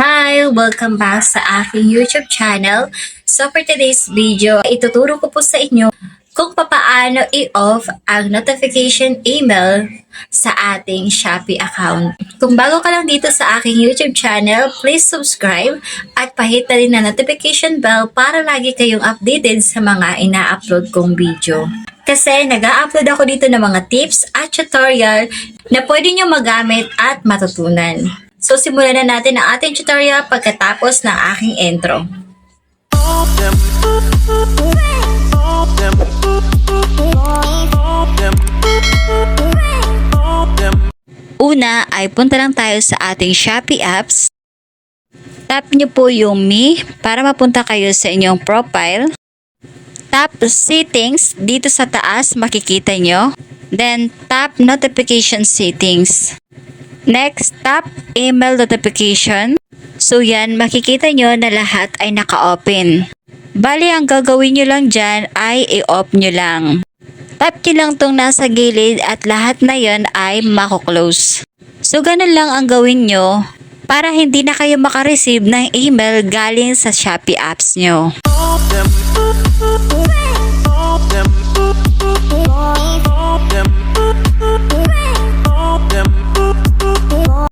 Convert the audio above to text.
Hi! Welcome back sa aking YouTube channel. So for today's video, ituturo ko po sa inyo kung papaano i-off ang notification email sa ating Shopee account. Kung bago ka lang dito sa aking YouTube channel, please subscribe at pahit na rin na notification bell para lagi kayong updated sa mga ina-upload kong video. Kasi nag-a-upload ako dito ng mga tips at tutorial na pwede nyo magamit at matutunan. So simulan na natin ang ating tutorial pagkatapos ng aking intro. Una ay punta lang tayo sa ating Shopee apps. Tap nyo po yung Me para mapunta kayo sa inyong profile. Tap Settings dito sa taas makikita nyo. Then tap Notification Settings. Next, tap Email Notification. So yan, makikita nyo na lahat ay naka-open. Bali, ang gagawin nyo lang dyan ay i-off nyo lang. Tap nyo lang tong nasa gilid at lahat na yon ay mako-close. So ganun lang ang gawin nyo para hindi na kayo makareceive ng email galing sa Shopee apps nyo.